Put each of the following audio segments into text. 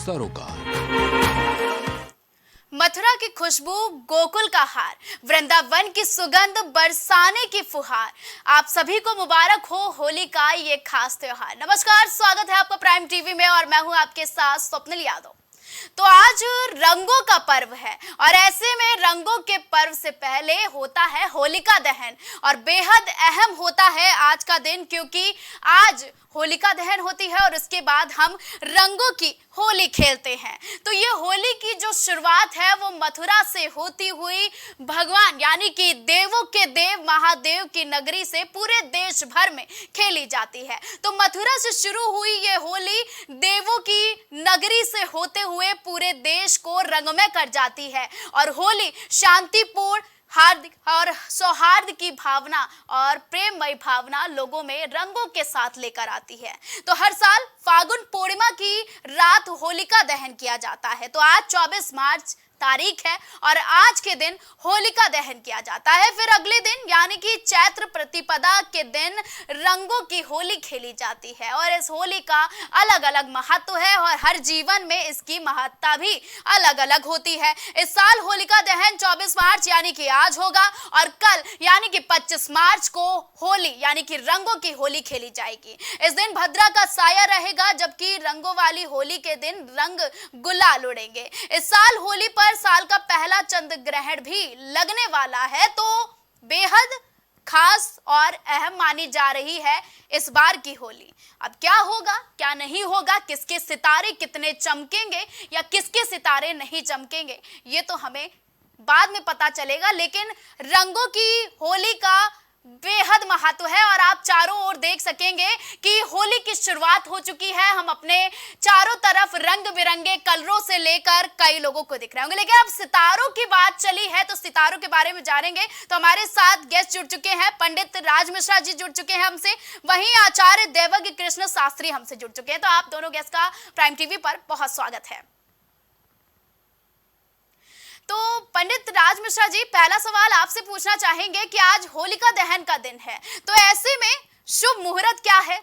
सरोकार। मथुरा की खुशबू, गोकुल का हार, वृंदावन की सुगंध, बरसाने की फुहार। आप सभी को मुबारक हो होली का ये खास त्योहार। नमस्कार, स्वागत है आपका प्राइम टीवी में और मैं हूं आपके साथ स्वप्निल यादव। तो आज रंगों का पर्व है और ऐसे में रंगों के पर्व से पहले होता है होलिका दहन और बेहद अहम होता है आज का दिन, क्योंकि आज होलिका दहन होती है और उसके बाद हम रंगों की होली खेलते हैं। तो ये होली की जो शुरुआत है वो मथुरा से होती हुई भगवान यानी कि देवों के देव महादेव की नगरी से पूरे देश भर में खेली जाती है। तो मथुरा से शुरू हुई ये होली देवों की नगरी से होते हुए पूरे देश को रंगमय कर जाती है और होली शांतिपूर्ण हार्दिक और सौहार्द की भावना और प्रेममय भावना लोगों में रंगों के साथ लेकर आती है। तो हर साल फागुन पूर्णिमा की रात होलिका दहन किया जाता है। तो आज 24 मार्च तारीख है और आज के दिन होलिका दहन किया जाता है। फिर अगले दिन यानी कि चैत्र प्रतिपदा के दिन रंगों की होली खेली जाती है और इस होली का अलग अलग महत्व है और हर जीवन में इसकी महत्ता भी अलग अलग होती है। इस साल होलिका दहन 24 मार्च यानी कि आज होगा और कल यानी कि 25 मार्च को होली यानी कि रंगों की होली खेली जाएगी। इस दिन भद्रा का साया रहेगा, जबकि रंगों वाली होली के दिन रंग गुलाल उड़ेंगे। इस साल होली पर साल का पहला चंद्र ग्रहण भी लगने वाला है, तो बेहद खास और अहम मानी जा रही है इस बार की होली। अब क्या होगा क्या नहीं होगा, किसके सितारे कितने चमकेंगे या किसके सितारे नहीं चमकेंगे, ये तो हमें बाद में पता चलेगा। लेकिन रंगों की होली का बेहद महत्व है और आप चारों ओर देख सकेंगे कि होली की शुरुआत हो चुकी है। हम अपने चारों तरफ रंग बिरंगे कलरों से लेकर कई लोगों को दिख रहे होंगे। लेकिन अब सितारों की बात चली है तो सितारों के बारे में जानेंगे। तो हमारे साथ गेस्ट जुड़ चुके हैं, पंडित राज मिश्रा जी जुड़ चुके हैं हमसे, वहीं आचार्य देवज्ञ कृष्ण शास्त्री हमसे जुड़ चुके हैं। तो आप दोनों गेस्ट का प्राइम टीवी पर बहुत स्वागत है। तो पंडित राज मिश्रा जी, पहला सवाल आपसे पूछना चाहेंगे कि आज होलिका दहन का दिन है, तो ऐसे में शुभ मुहूर्त क्या है?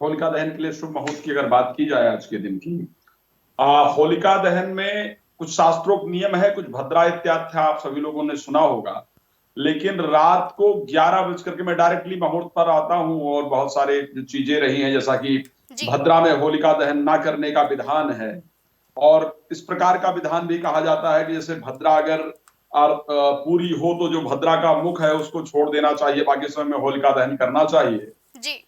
होलिका दहन के लिए शुभ मुहूर्त की अगर बात की जाए आज के दिन की, होलिका दहन में कुछ शास्त्रोक्त नियम है, कुछ भद्रा इत्यादि आप सभी लोगों ने सुना होगा। लेकिन रात को 11 बजकर के मैं डायरेक्टली मुहूर्त पर आता हूं और बहुत सारे जो चीजें रही हैं, जैसा कि भद्रा में होलिका दहन ना करने का विधान है और इस प्रकार का विधान भी कहा जाता है कि जैसे भद्रा अगर पूरी हो तो जो भद्रा का मुख है उसको छोड़ देना चाहिए, बाकी समय में होलिका दहन करना चाहिए।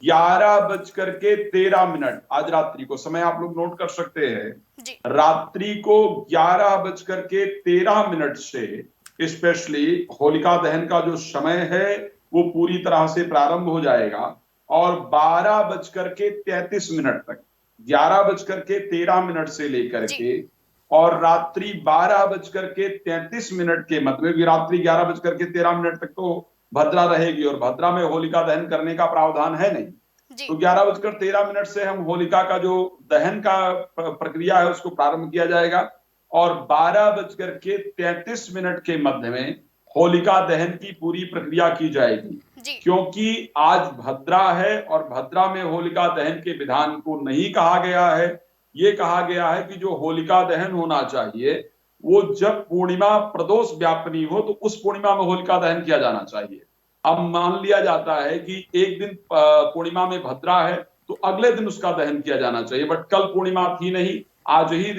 11:13 आज रात्रि को समय आप लोग नोट कर सकते हैं। रात्रि को 11:13 से स्पेशली होलिका दहन का जो समय है वो पूरी तरह से प्रारंभ हो जाएगा और 12:33 तक 11:13 से लेकर के और रात्रि 12:33 के मध्य में, रात्रि 11:13 तक तो भद्रा रहेगी और भद्रा में होलिका दहन करने का प्रावधान है नहीं। तो 11:13 से हम होलिका का जो दहन का प्रक्रिया है उसको प्रारंभ किया जाएगा और 12:33 के मध्य में होलिका दहन की पूरी प्रक्रिया की जाएगी। क्योंकि आज भद्रा है और भद्रा में होलिका दहन के विधान को नहीं कहा गया है। ये कहा गया है कि जो होलिका दहन होना चाहिए वो जब पूर्णिमा प्रदोष व्यापनी हो तो उस पूर्णिमा में होलिका दहन किया जाना चाहिए। अब मान लिया जाता है कि एक दिन पूर्णिमा में भद्रा है तो अगले दिन उसका दहन किया जाना चाहिए, बट कल पूर्णिमा थी नहीं, आज ही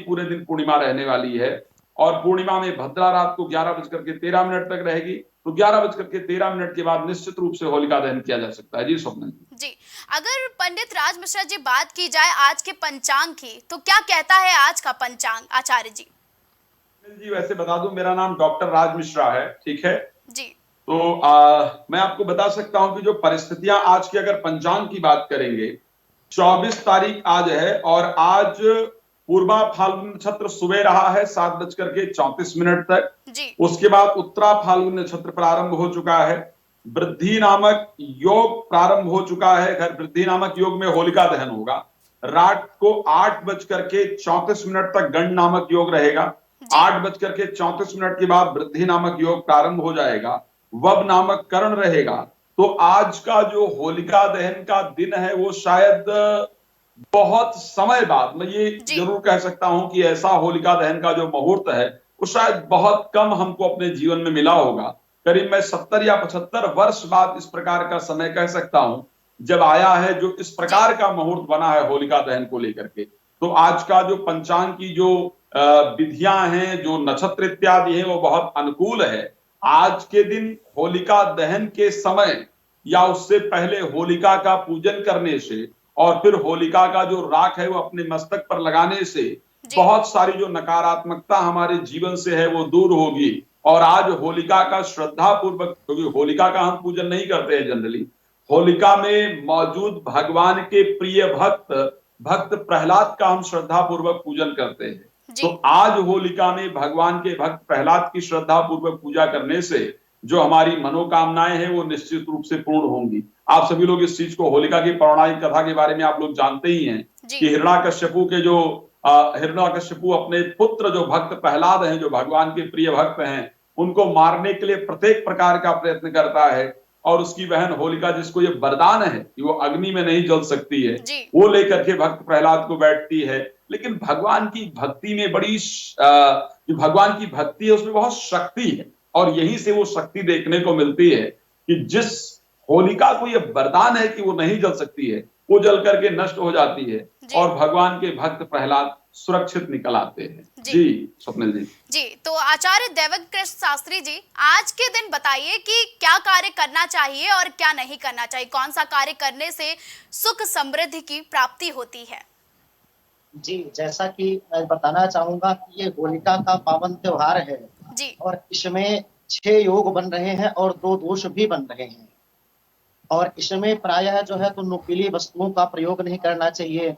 पूरे दिन पूर्णिमा रहने वाली है और पूर्णिमा में भद्रा रात को 11:13 तक रहेगी। तो 11:13 के बाद निश्चित रूप से होलिका दहन किया जा सकता है। जी स्वप्न जी, अगर पंडित राज मिश्रा जी बात की जाए आज के पंचांग की, तो क्या कहता है आज का पंचांग आचार्य जी? जी वैसे बता दूं, मेरा नाम डॉक्टर राज मिश्रा है, ठीक है जी। तो मैं आपको बता सकता हूं कि जो परिस्थितियां आज की अगर पंचांग की बात करेंगे, 24 तारीख आज है और आज पूर्वा फाल्गुन नक्षत्र सुबह रहा है 7:34 तक। उसके बाद उत्तरा फाल्गुन नक्षत्र प्रारंभ हो चुका है, वृद्धि नामक योग प्रारंभ हो चुका है। वृद्धि नामक योग में होलिका दहन होगा। रात को 8:34 तक गण नामक योग रहेगा। 8:34 के बाद वृद्धि नामक योग प्रारंभ हो जाएगा। वब नामक करण रहेगा। तो आज का जो होलिका दहन का दिन है वो शायद बहुत समय बाद मैं ये जरूर कह सकता हूं कि ऐसा होलिका दहन का जो मुहूर्त है वो शायद बहुत कम हमको अपने जीवन में मिला होगा। करीब मैं 70 या 75 वर्ष बाद इस प्रकार का समय कह सकता हूं जब आया है, जो इस प्रकार का मुहूर्त बना है होलिका दहन को लेकर के। तो आज का जो पंचांग की जो विधियां हैं, जो नक्षत्र इत्यादि है, वो बहुत अनुकूल है। आज के दिन होलिका दहन के समय या उससे पहले होलिका का पूजन करने से और फिर होलिका का जो राख है वो अपने मस्तक पर लगाने से बहुत सारी जो नकारात्मकता हमारे जीवन से है वो दूर होगी। और आज होलिका का श्रद्धा पूर्वक, क्योंकि होलिका का हम पूजन नहीं करते हैं जनरली, होलिका में मौजूद भगवान के प्रिय भक्त प्रहलाद का हम श्रद्धा पूर्वक पूजन करते हैं। तो आज होलिका में भगवान के भक्त प्रहलाद की श्रद्धा पूर्वक पूजा करने से जो हमारी मनोकामनाएं हैं वो निश्चित रूप से पूर्ण होंगी। आप सभी लोग इस चीज को, होलिका की पौराणिक कथा के बारे में आप लोग जानते ही हैं कि हिरण्याकश्यपु अपने पुत्र जो भक्त प्रहलाद हैं, जो भगवान के प्रिय भक्त हैं, उनको मारने के लिए प्रत्येक प्रकार का प्रयत्न करता है। और उसकी बहन होलिका, जिसको ये वरदान है कि वो अग्नि में नहीं जल सकती है, वो लेकर के भक्त प्रहलाद को बैठती है। लेकिन भगवान की भक्ति में जो भगवान की भक्ति है उसमें बहुत शक्ति है, और यहीं से वो शक्ति देखने को मिलती है कि जिस होलिका को ये वरदान है कि वो नहीं जल सकती है, वो जल करके नष्ट हो जाती है और भगवान के भक्त प्रहलाद सुरक्षित निकल आते हैं। जी स्वप्निल जी। तो आचार्य देवकृष्ण शास्त्री जी, आज के दिन बताइए कि क्या कार्य करना चाहिए और क्या नहीं करना चाहिए, कौन सा कार्य करने से सुख समृद्धि की प्राप्ति होती है। जी, जैसा कि मैं बताना चाहूंगा कि ये होलिका का पावन त्योहार है जी, और इसमें 6 योग बन रहे हैं और 2 दोष भी बन रहे हैं। और इसमें प्रायः जो है तो नुकीली वस्तुओं का प्रयोग नहीं करना चाहिए।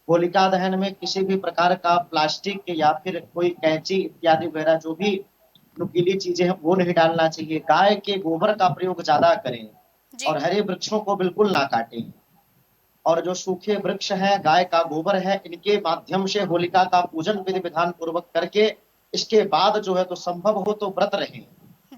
होलिका दहन में किसी भी प्रकार का प्लास्टिक या फिर कोई कैंची इत्यादि वगैरह जो भी नुकीली चीजें हैं वो नहीं डालना चाहिए। गाय के गोबर का प्रयोग ज्यादा करें और हरे वृक्षों को बिल्कुल ना काटें। और जो सूखे वृक्ष हैं, गाय का गोबर है, इनके माध्यम से होलिका का पूजन विधि विधान पूर्वक करके इसके बाद जो है तो संभव हो तो व्रत रहें।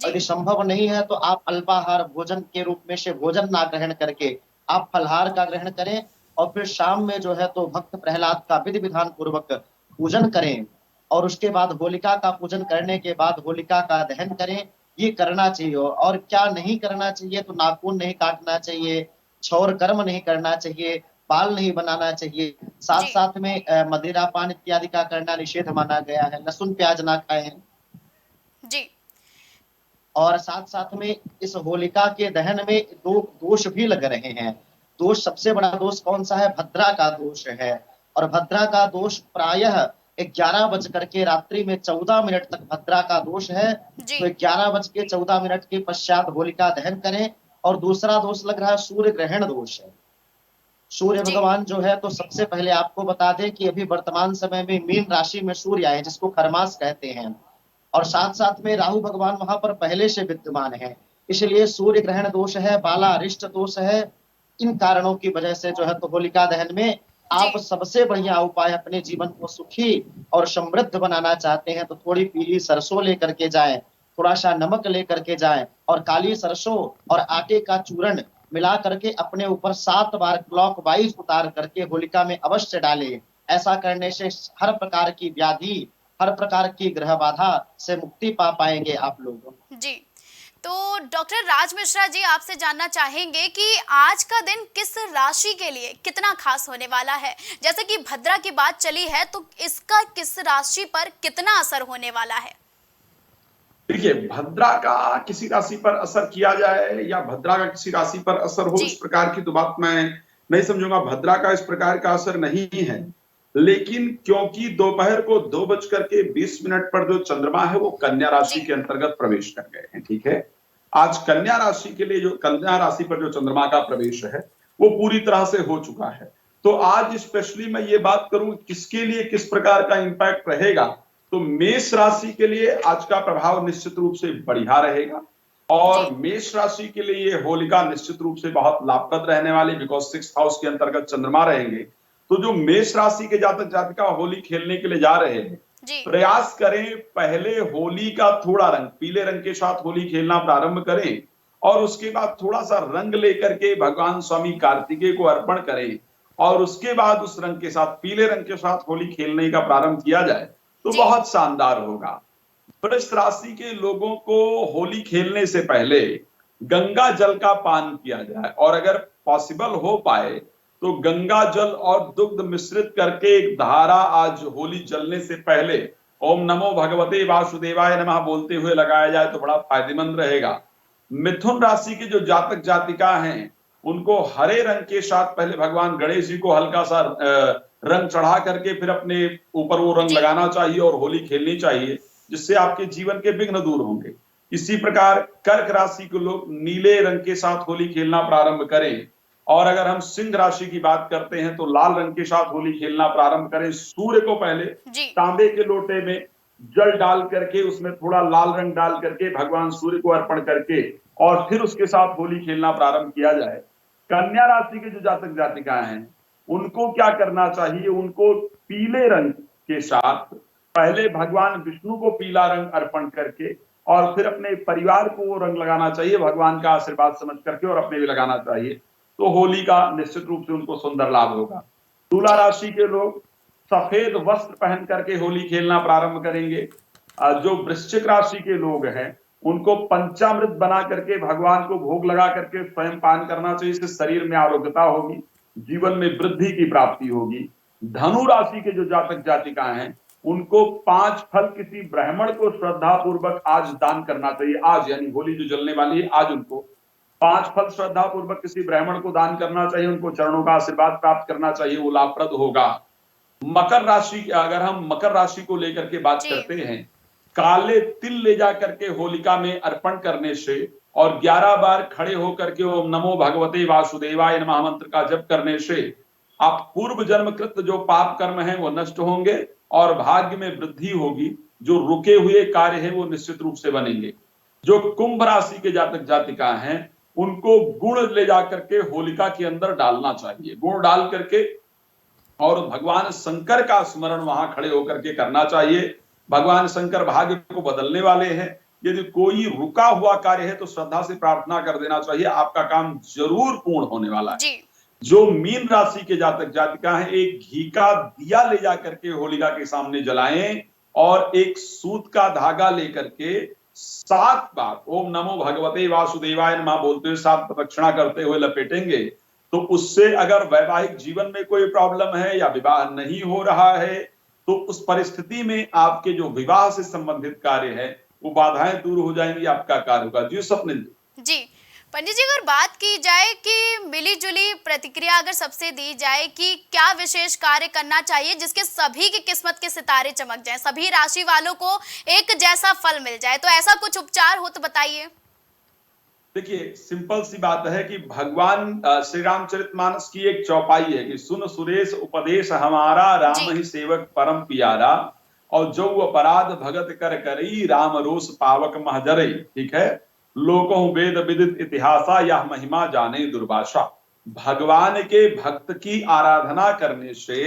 यदि संभव नहीं है तो आप अल्पाहार भोजन के रूप में से भोजन ना ग्रहण करके आप फलहार का ग्रहण करें और फिर शाम में जो है तो भक्त प्रहलाद का विधि विधान पूर्वक पूजन करें। और उसके बाद होलिका का पूजन करने के बाद होलिका का दहन करें। ये करना चाहिए। और क्या नहीं करना चाहिए तो नाखून नहीं काटना चाहिए, क्षौर कर्म नहीं करना चाहिए, बाल नहीं बनाना चाहिए, साथ साथ में मदिरा पान इत्यादि का करना निषेध माना गया है। लहसुन प्याज ना खाएं जी। और साथ साथ में इस होलिका के दहन में 2 दोष भी लग रहे हैं। दोष, सबसे बड़ा दोष कौन सा है? भद्रा का दोष है। और भद्रा का दोष प्रायः 11 बज करके रात्रि में 14 मिनट तक भद्रा का दोष है। तो 11 बज के 14 मिनट के पश्चात होलिका दहन करें। और दूसरा दोष लग रहा है सूर्य ग्रहण दोष है। सूर्य भगवान जो है तो सबसे पहले आपको बता दें कि अभी वर्तमान समय में मीन राशि में सूर्य आए, जिसको खरमास कहते हैं। और साथ साथ में राहु भगवान वहां पर पहले से विद्यमान है, इसलिए सूर्य ग्रहण दोष है, बाला अरिष्ट दोष है। इन कारणों की वजह से जो है तो होलिका दहन में आप सबसे बढ़िया उपाय, अपने जीवन को सुखी और समृद्ध बनाना चाहते हैं तो थोड़ी पीली सरसों लेकर के जाएं, थोड़ा सा नमक लेकर के जाएं और काली सरसों और आटे का चूर्ण मिला करके अपने ऊपर 7 बार क्लॉकवाइज उतार करके होलिका में अवश्य डालें। ऐसा करने से हर प्रकार की व्याधि, हर प्रकार की ग्रह बाधा से मुक्ति पा पाएंगे आप लोग। जी, तो डॉक्टर राज मिश्रा जी, आपसे जानना चाहेंगे कि आज का दिन किस राशि के लिए कितना खास होने वाला है। जैसे कि भद्रा की बात चली है तो इसका किस राशि पर कितना असर होने वाला है? देखिए, भद्रा का किसी राशि पर असर किया जाए या भद्रा का किसी राशि पर असर हो, इस प्रकार की तो बात मैं नहीं समझूंगा। भद्रा का इस प्रकार का असर नहीं है, लेकिन क्योंकि दोपहर को 2:20 पर जो चंद्रमा है वो कन्या राशि के अंतर्गत प्रवेश कर गए हैं। ठीक है, आज कन्या राशि के लिए जो कन्या राशि पर जो चंद्रमा का प्रवेश है वो पूरी तरह से हो चुका है। तो आज स्पेशली मैं ये बात करूं किसके लिए किस प्रकार का इंपैक्ट रहेगा, तो मेष राशि के लिए आज का प्रभाव निश्चित रूप से बढ़िया रहेगा। और मेष राशि के लिए ये होलिका निश्चित रूप से बहुत लाभप्रद रहने वाली, बिकॉज 6th हाउस के अंतर्गत चंद्रमा रहेंगे। तो जो मेष राशि के जातक जातिका होली खेलने के लिए जा रहे हैं, प्रयास करें पहले होली का थोड़ा रंग, पीले रंग के साथ होली खेलना प्रारंभ करें और उसके बाद थोड़ा सा रंग लेकर के भगवान स्वामी कार्तिकेय को अर्पण करें और उसके बाद उस रंग के साथ, पीले रंग के साथ होली खेलने का प्रारंभ किया जाए तो बहुत शानदार होगा। वृष राशि के लोगों को होली खेलने से पहले गंगा जल का पान किया जाए, और अगर पॉसिबल हो पाए तो गंगा जल और दुग्ध मिश्रित करके एक धारा आज होली जलने से पहले ओम नमो भगवते वासुदेवाय नमः बोलते हुए लगाया जाए तो बड़ा फायदेमंद रहेगा। मिथुन राशि के जो जातक जातिका हैं उनको हरे रंग के साथ पहले भगवान गणेश जी को हल्का सा रंग चढ़ा करके फिर अपने ऊपर वो रंग लगाना चाहिए और होली खेलनी चाहिए, जिससे आपके जीवन के विघ्न दूर होंगे। इसी प्रकार कर्क राशि के लोग नीले रंग के साथ होली खेलना प्रारंभ करें, और अगर हम सिंह राशि की बात करते हैं तो लाल रंग के साथ होली खेलना प्रारंभ करें। सूर्य को पहले तांबे के लोटे में जल डाल करके उसमें थोड़ा लाल रंग डाल करके भगवान सूर्य को अर्पण करके और फिर उसके साथ होली खेलना प्रारंभ किया जाए। कन्या राशि के जो जातक जातिकाएं हैं उनको क्या करना चाहिए, उनको पीले रंग के साथ पहले भगवान विष्णु को पीला रंग अर्पण करके और फिर अपने परिवार को वो रंग लगाना चाहिए, भगवान का आशीर्वाद समझ करके, और अपने भी लगाना चाहिए, तो होली का निश्चित रूप से उनको सुंदर लाभ होगा। तुला राशि के लोग सफेद वस्त्र पहन करके होली खेलना प्रारंभ करेंगे। जो वृश्चिक राशि के लोग हैं उनको पंचामृत बना करके भगवान को भोग लगा करके स्वयं पान करना चाहिए, इससे शरीर में आरोग्यता होगी, जीवन में वृद्धि की प्राप्ति होगी। धनु राशि के जो जातक जातिकाएं हैं उनको 5 फल किसी ब्राह्मण को श्रद्धा पूर्वक आज दान करना चाहिए। आज यानी होली जो जलने वाली है आज उनको 5 फल श्रद्धा पूर्वक किसी ब्राह्मण को दान करना चाहिए, उनको चरणों का आशीर्वाद प्राप्त करना चाहिए, वो लाभप्रद होगा। मकर राशि, अगर हम मकर राशि को लेकर के बात करते हैं, काले तिल ले जा करके होलिका में अर्पण करने से और 11 बार खड़े होकर के ओम नमो भगवते वासुदेवाय नमः मंत्र का जप करने से आप पूर्व जन्मकृत जो पाप कर्म है वो नष्ट होंगे और भाग्य में वृद्धि होगी। जो रुके हुए कार्य है वो निश्चित रूप से बनेंगे। जो कुंभ राशि के जातक जातिका हैं उनको गुड़ ले जाकर के होलिका के अंदर डालना चाहिए, गुड़ डाल करके और भगवान शंकर का स्मरण वहां खड़े होकर के करना चाहिए। भगवान शंकर भाग्य को बदलने वाले हैं। यदि कोई रुका हुआ कार्य है तो श्रद्धा से प्रार्थना कर देना चाहिए, आपका काम जरूर पूर्ण होने वाला है। जो मीन राशि के जातक जातिका हैं एक घी का दिया ले जाकर के होलिका के सामने जलाएं और एक सूत का धागा लेकर के 7 बार ओम नमो भगवते वासुदेवाय नमः बोलते हुए 7 प्रदक्षिणा करते हुए लपेटेंगे तो उससे अगर वैवाहिक जीवन में कोई प्रॉब्लम है या विवाह नहीं हो रहा है तो उस परिस्थिति में आपके जो विवाह से संबंधित कार्य है वो बाधाएं दूर हो जाएंगी, आपका कार्य होगा। जी स्वप्निल जी। पंडित जी, अगर बात की जाए कि मिली जुली प्रतिक्रिया अगर सबसे दी जाए कि क्या विशेष कार्य करना चाहिए जिसके सभी की किस्मत के सितारे चमक जाएं, सभी राशि वालों को एक जैसा फल मिल जाए, तो ऐसा कुछ उपचार हो तो बताइए। देखिए, सिंपल सी बात है कि भगवान श्री रामचरितमानस की एक चौपाई है कि सुन सुरेश उपदेश हमारा, राम ही सेवक परम पियारा, और जो अपराध भगत कर करई, राम रोष पावक महजरई। ठीक है, लोको वेद विदित इतिहासा, यह महिमा जाने दुर्भाषा। भगवान के भक्त की आराधना करने से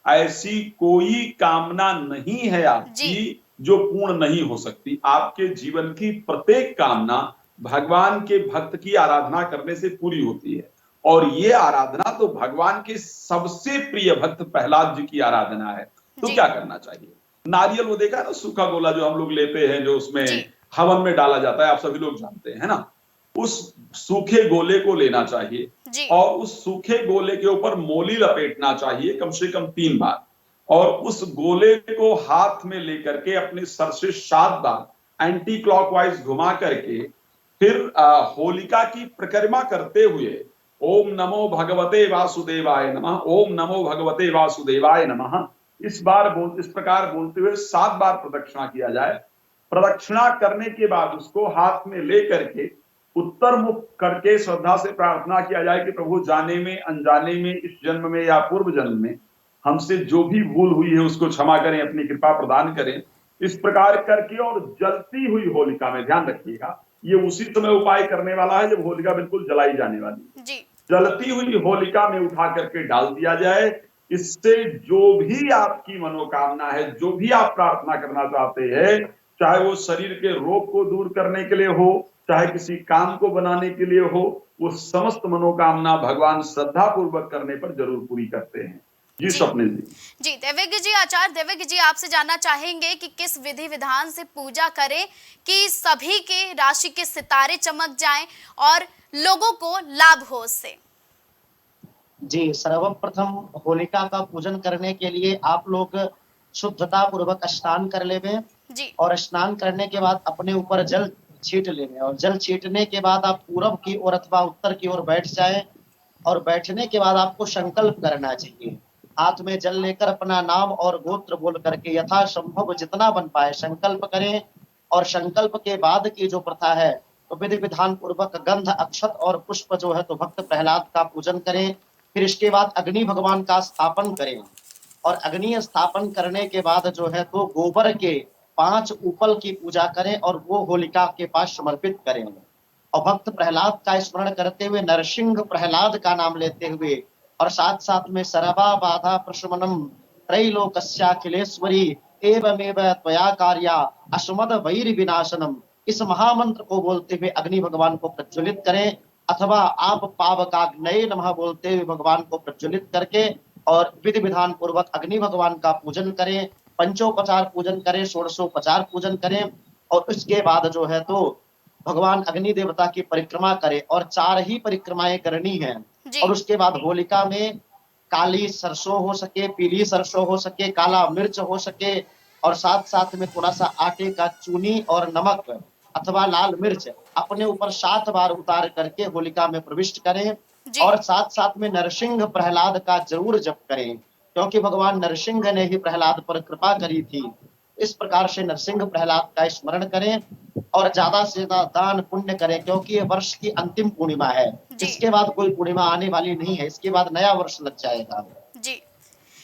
ऐसी कोई कामना नहीं है आपकी जो पूर्ण नहीं हो सकती। आपके जीवन की प्रत्येक कामना भगवान के भक्त की आराधना करने से पूरी होती है, और ये आराधना तो भगवान के सबसे प्रिय भक्त प्रहलाद जी की आराधना है। तो क्या करना चाहिए? नारियल, वो देखा ना सूखा गोला जो हम लोग लेते हैं जो उसमें हवन में डाला जाता है, आप सभी लोग जानते हैं ना, उस सूखे गोले को लेना चाहिए और उस सूखे गोले के ऊपर मोली लपेटना चाहिए कम से कम 3 बार, और उस गोले को हाथ में लेकर के अपने सर से 7 बार एंटी क्लॉकवाइज घुमा करके फिर होलिका की परिक्रमा करते हुए ओम नमो भगवते वासुदेवाय नमः, ओम नमो भगवते वासुदेवाय नमः इस प्रकार बोलते हुए 7 बार प्रदक्षिणा किया जाए। प्रदक्षिणा करने के बाद उसको हाथ में ले करके उत्तर मुख करके श्रद्धा से प्रार्थना किया जाए कि प्रभु जाने में अनजाने में इस जन्म में या पूर्व जन्म में हमसे जो भी भूल हुई है उसको क्षमा करें, अपनी कृपा प्रदान करें। इस प्रकार करके और जलती हुई होलिका में, ध्यान रखिएगा ये उसी समय उपाय करने वाला है जब होलिका बिल्कुल जलाई जाने वाली है। जलती हुई होलिका में उठा करके डाल दिया जाए। इससे जो भी आपकी मनोकामना है, जो भी आप प्रार्थना करना चाहते हैं, चाहे वो शरीर के रोग को दूर करने के लिए हो, चाहे किसी काम को बनाने के लिए हो, वो समस्त मनोकामना भगवान श्रद्धा पूर्वक करने पर जरूर पूरी करते हैं। जी स्वप्निल जी देवज्ञ जी, आचार्य देवज्ञ जी, आपसे जानना चाहेंगे कि किस विधि विधान से पूजा करें कि सभी के राशि के सितारे चमक जाएं और लोगों को लाभ हो उससे। जी, सर्वप्रथम होलिका का पूजन करने के लिए आप लोग शुद्धता पूर्वक स्नान कर लेवे और स्नान करने के बाद अपने ऊपर जल छीट लेवे और जल छीटने के बाद आप पूरब की ओर अथवा उत्तर की ओर बैठ जाएं और बैठने के बाद आपको संकल्प करना चाहिए। हाथ में जल लेकर अपना नाम और गोत्र बोल करके यथासंभव जितना बन पाए संकल्प करें और संकल्प के बाद की जो प्रथा है तो विधि विधान पूर्वक गंध अक्षत और पुष्प जो है तो भक्त प्रहलाद का पूजन करें। फिर इसके बाद अग्नि भगवान का स्थापन करें और अग्नि स्थापन करने के बाद जो है तो गोबर के 5 उपल की पूजा करें और वो होलिका के पास समर्पित करें और भक्त प्रहलाद का स्मरण करते हुए नरसिंह प्रहलाद का नाम लेते हुए और साथ साथ में सर्वा बाधा प्रशमनम त्रैलोकस्याखिलेश्वरी एवमेव त्वया कार्या अश्मद वैर विनाशनम, इस महामंत्र को बोलते हुए अग्नि भगवान को प्रज्वलित करें अथवा आप पावकाग्नये नमः बोलते हुए भगवान को प्रज्वलित करके और विधि विधान पूर्वक अग्नि भगवान का पूजन करें, पंचोपचार पूजन करें, षोडशोपचार पूजन करें और उसके बाद जो है तो भगवान अग्नि देवता की परिक्रमा करें और 4 ही परिक्रमाएं करनी है और उसके बाद होलिका में काली सरसों हो सके, पीली सरसों हो सके, काला मिर्च हो सके और साथ साथ में थोड़ा सा आटे का चूनी और नमक अथवा लाल मिर्च अपने ऊपर 7 बार उतार करके होलिका में प्रविष्ट करें और साथ साथ में नरसिंह प्रहलाद का जरूर जप करें क्योंकि भगवान नरसिंह ने ही प्रहलाद पर कृपा करी थी। इस प्रकार से नरसिंह प्रहलाद का स्मरण करें और ज्यादा से ज्यादा दान पुण्य करें क्योंकि ये वर्ष की अंतिम पूर्णिमा है। इसके बाद कोई पूर्णिमा आने वाली नहीं है, इसके बाद नया वर्ष लग जाएगा।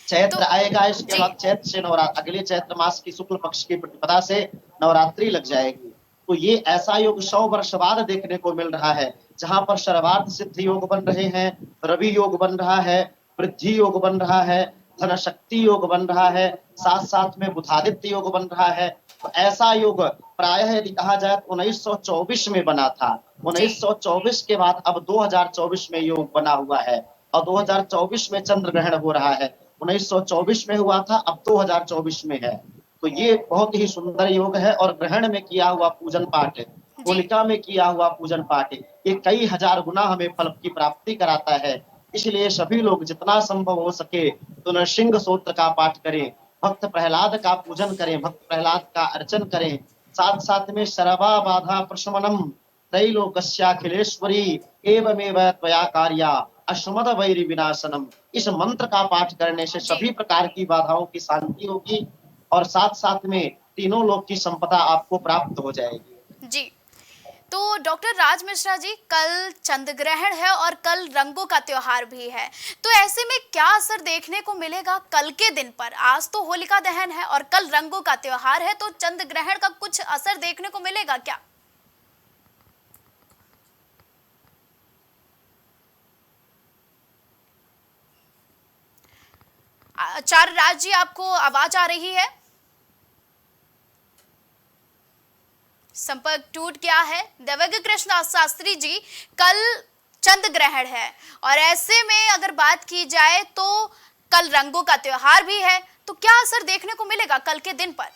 चैत्र आएगा, इसके बाद चैत्र से नवरात्र, अगले चैत्र मास की शुक्ल पक्ष की प्रतिपदा से नवरात्रि लग जाएगी। तो ये ऐसा योग 100 वर्ष बाद देखने को मिल रहा है जहां पर सर्वार्थ सिद्ध योग बन रहे हैं, रवि योग बन रहा है, वृद्धि योग बन रहा है, धन शक्ति योग बन रहा है, साथ साथ में बुधादित्य योग बन रहा है। तो ऐसा योग प्रायः यदि कहा जाए तो 1924 में बना था। 1924 के बाद अब 2024 में योग बना हुआ है और 2024 में चंद्र ग्रहण हो रहा है। 1924 में हुआ था, अब 2024 में है। तो ये बहुत ही सुंदर योग है और ग्रहण में किया हुआ पूजन पाठ, होलिका में किया हुआ पूजन पाठ ये कई हजार गुना हमें फल की प्राप्ति कराता है। इसलिए सभी लोग जितना संभव हो सके तो नरसिंह स्तोत्र का पाठ करें, भक्त प्रहलाद का पूजन करें, भक्त प्रहलाद का अर्चन करें, साथ साथ में सर्वा बाधा प्रशमनम त्रैलोकस्याखिलेश्वरी एवमेव त्वया कार्या अश्मद वैरि विनाशनम, इस मंत्र का पाठ करने से सभी प्रकार की बाधाओं की शांति होगी और साथ साथ में तीनों लोक की संपदा आपको प्राप्त हो जाएगी। जी, तो डॉक्टर राज मिश्रा जी, कल चंद्र ग्रहण है और कल रंगों का त्योहार भी है, तो ऐसे में क्या असर देखने को मिलेगा कल के दिन पर? आज तो होलिका दहन है और कल रंगों का त्योहार है, तो चंद्र ग्रहण का कुछ असर देखने को मिलेगा क्या? आचार्य राज जी, आपको आवाज आ रही है? संपर्क टूट गया है। देवज्ञ कृष्ण शास्त्री जी, कल चंद्र ग्रहण है और ऐसे में अगर बात की जाए तो कल रंगों का त्योहार भी है, तो क्या असर देखने को मिलेगा कल के दिन पर?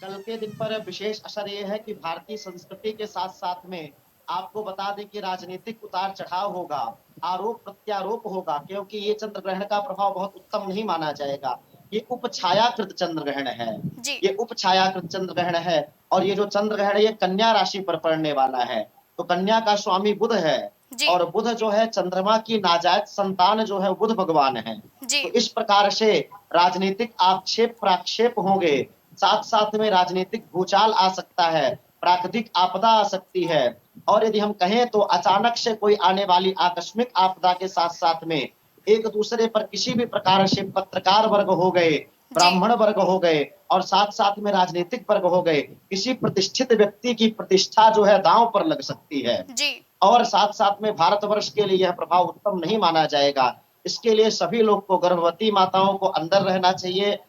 कल के दिन पर विशेष असर यह है कि भारतीय संस्कृति के साथ साथ में आपको बता दें कि राजनीतिक उतार चढ़ाव होगा, आरोप प्रत्यारोप होगा, क्योंकि ये चंद्र ग्रहण का प्रभाव बहुत उत्तम नहीं माना जाएगा। ये उपछायाकृत चंद्र ग्रहण है, ये उपछायाकृत चंद्र ग्रहण है और ये जो चंद्र ग्रहण ये कन्या राशि पर पड़ने वाला है। तो कन्या का स्वामी बुध है और बुध जो है चंद्रमा की नाजायज संतान जो है बुध भगवान है। तो इस प्रकार से राजनीतिक आक्षेप प्राक्षेप होंगे, साथ साथ में राजनीतिक भूचाल आ सकता है, प्राकृतिक आपदा आ सकती है और यदि हम कहें तो अचानक से कोई आने वाली आकस्मिक आपदा के साथ साथ में एक दूसरे पर किसी भी प्रकार से पत्रकार वर्ग हो गए, ब्राह्मण वर्ग हो गए और साथ साथ में राजनीतिक वर्ग हो गए, किसी प्रतिष्ठित व्यक्ति की प्रतिष्ठा जो है दांव पर लग सकती है और साथ साथ में भारतवर्ष के लिए यह प्रभाव उत्तम नहीं माना जाएगा। इसके लिए सभी लोग को, गर्भवती माताओं को अंदर रहना चाहिए।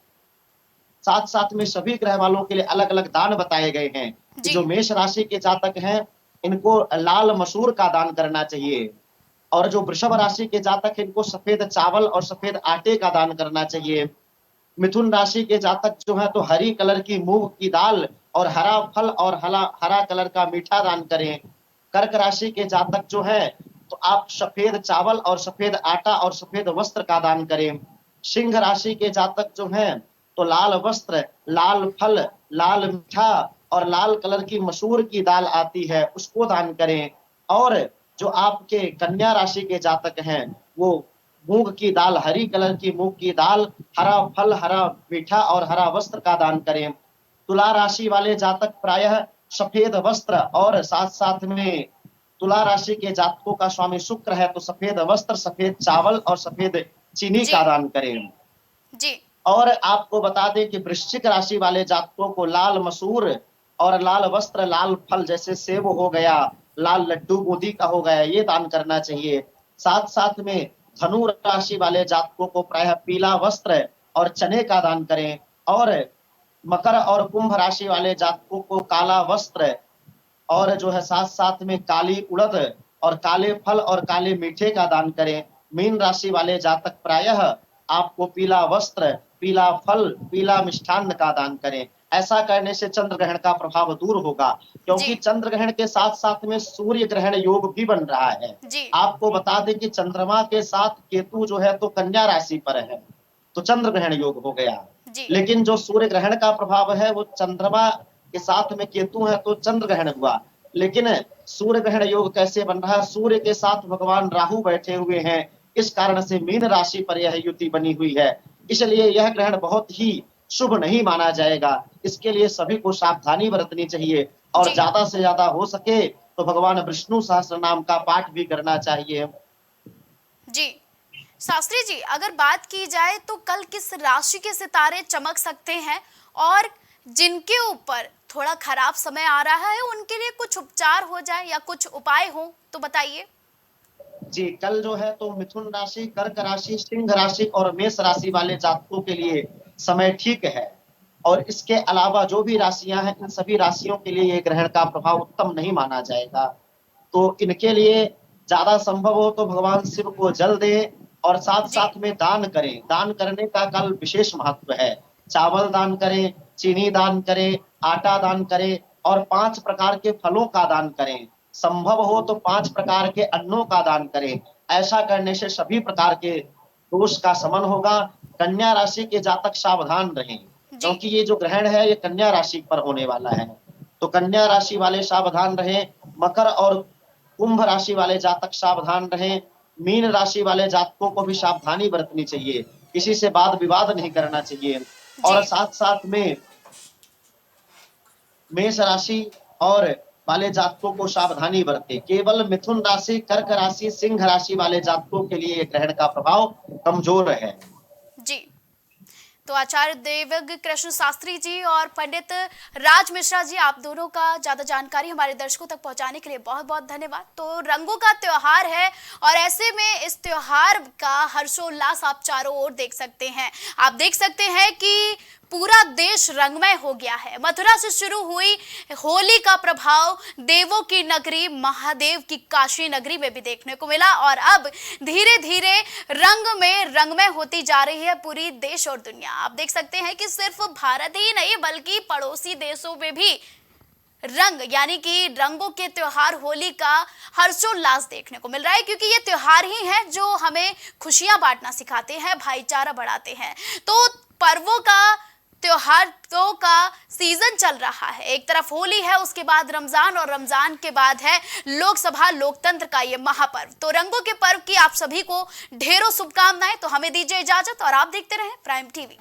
साथ साथ में सभी ग्रह वालों के लिए अलग अलग दान बताए गए हैं। जो मेष राशि के जातक हैं इनको लाल मसूर का दान करना चाहिए। और जो वृषभ राशि के जातक हैं, इनको सफेद चावल और सफेद आटे का दान करना चाहिए। मिथुन राशि के जातक जो है तो हरी कलर की मूंग की दाल और हरा फल और हरा कलर का मीठा दान करें। कर्क राशि के जातक जो है तो आप सफेद चावल और सफेद आटा और सफेद वस्त्र का दान करें। सिंह राशि के जातक जो है तो लाल वस्त्र, लाल फल, लाल मीठा और लाल कलर की मसूर की दाल आती है, उसको दान करें। और जो आपके कन्या राशि के जातक हैं वो मूंग की दाल, हरी कलर की मूंग की दाल, हरा फल, हरा मीठा और हरा वस्त्र का दान करें। तुला राशि वाले जातक प्रायः सफेद वस्त्र और साथ साथ में तुला राशि के जातकों का स्वामी शुक्र है तो सफेद वस्त्र, सफेद चावल और सफेद चीनी का दान करें। जी। और आपको बता दें कि वृश्चिक राशि वाले जातकों को लाल मसूर और लाल वस्त्र, लाल फल जैसे सेब हो गया, लाल लड्डू बूंदी का हो गया, ये दान करना चाहिए। साथ साथ में धनु राशि वाले जातकों को प्रायः पीला वस्त्र और चने का दान करें। और मकर और कुंभ राशि वाले जातकों को काला वस्त्र और जो है साथ साथ में काली उड़द और काले फल और काले मीठे का दान करें। मीन राशि वाले जातक प्रायः आपको पीला वस्त्र, पीला फल, पीला मिष्ठान्न का दान करें। ऐसा करने से चंद्र ग्रहण का प्रभाव दूर होगा, क्योंकि चंद्र ग्रहण के साथ साथ में सूर्य ग्रहण योग भी बन रहा है। आपको बता दें कि चंद्रमा के साथ केतु जो है तो कन्या राशि पर है, तो चंद्र ग्रहण योग हो गया। लेकिन जो सूर्य ग्रहण का प्रभाव है वो चंद्रमा के साथ में केतु है तो चंद्र ग्रहण हुआ। लेकिन सूर्य ग्रहण योग कैसे बन रहा है? सूर्य के साथ भगवान राहु बैठे हुए हैं, इस कारण से मीन राशि पर यह युति बनी हुई है। इसलिए यह ग्रहण बहुत ही शुभ नहीं माना जाएगा। इसके लिए सभी को सावधानी बरतनी चाहिए और ज्यादा से ज्यादा हो सके तो भगवान विष्णु सहस्त्र नाम का पाठ भी करना चाहिए। जी शास्त्री जी, अगर बात की जाए तो कल किस राशि के सितारे चमक सकते हैं और जिनके ऊपर थोड़ा खराब समय आ रहा है उनके लिए कुछ उपचार हो जाए या कुछ उपाय हो तो बताइए। जी, कल जो है तो मिथुन राशि, कर्क राशि, सिंह राशि और मेष राशि वाले जातकों के लिए समय ठीक है। और इसके अलावा जो भी राशियां हैं, इन सभी राशियों के लिए ये ग्रहण का प्रभाव उत्तम नहीं माना जाएगा। तो इनके लिए ज्यादा संभव हो तो भगवान शिव को जल दें और साथ साथ में दान करें। दान करने का कल विशेष महत्व है। चावल दान करें, चीनी दान करें, आटा दान करें और 5 प्रकार के फलों का दान करें। संभव हो तो 5 प्रकार के अन्नों का दान करें। ऐसा करने से सभी प्रकार के दोष का शमन होगा। कन्या राशि के जातक सावधान रहें, क्योंकि ये जो ग्रहण है ये कन्या राशि पर होने वाला है, तो कन्या राशि वाले सावधान रहें। मकर और कुंभ राशि वाले जातक सावधान रहें। मीन राशि वाले जातकों को भी सावधानी बरतनी चाहिए, किसी से वाद विवाद नहीं करना चाहिए। और साथ साथ में मेष राशि और वाले जातकों को सावधानी बरते। केवल मिथुन राशि, कर्क राशि, सिंह राशि वाले जातकों के लिए ग्रहण का प्रभाव कमजोर है। जी, तो आचार्य देवज्ञ कृष्ण शास्त्री जी और पंडित राज मिश्रा जी, आप दोनों का ज्यादा जानकारी हमारे दर्शकों तक पहुंचाने के लिए बहुत बहुत धन्यवाद। तो रंगों का त्योहार है और ऐसे में इस त्योहार का हर्षोल्लास आप चारों ओर देख सकते हैं। आप देख सकते हैं कि पूरा देश रंगमय हो गया है। मथुरा से शुरू हुई होली का प्रभाव देवों की नगरी महादेव की काशी नगरी में भी देखने को मिला और अब धीरे धीरे रंग में रंगमय होती जा रही है पूरी देश और दुनिया। आप देख सकते हैं कि सिर्फ भारत ही नहीं बल्कि पड़ोसी देशों में भी रंग यानी कि रंगों के त्योहार होली का हर्षोल्लास देखने को मिल रहा है, क्योंकि ये त्योहार ही है जो हमें खुशियां बांटना सिखाते हैं, भाईचारा बढ़ाते हैं। तो पर्वों का, त्योहारों का सीजन चल रहा है। एक तरफ होली है, उसके बाद रमजान और रमजान के बाद है लोकसभा लोकतंत्र का ये महापर्व। तो रंगों के पर्व की आप सभी को ढेरों शुभकामनाएं। तो हमें दीजिए इजाजत और आप देखते रहें प्राइम टीवी।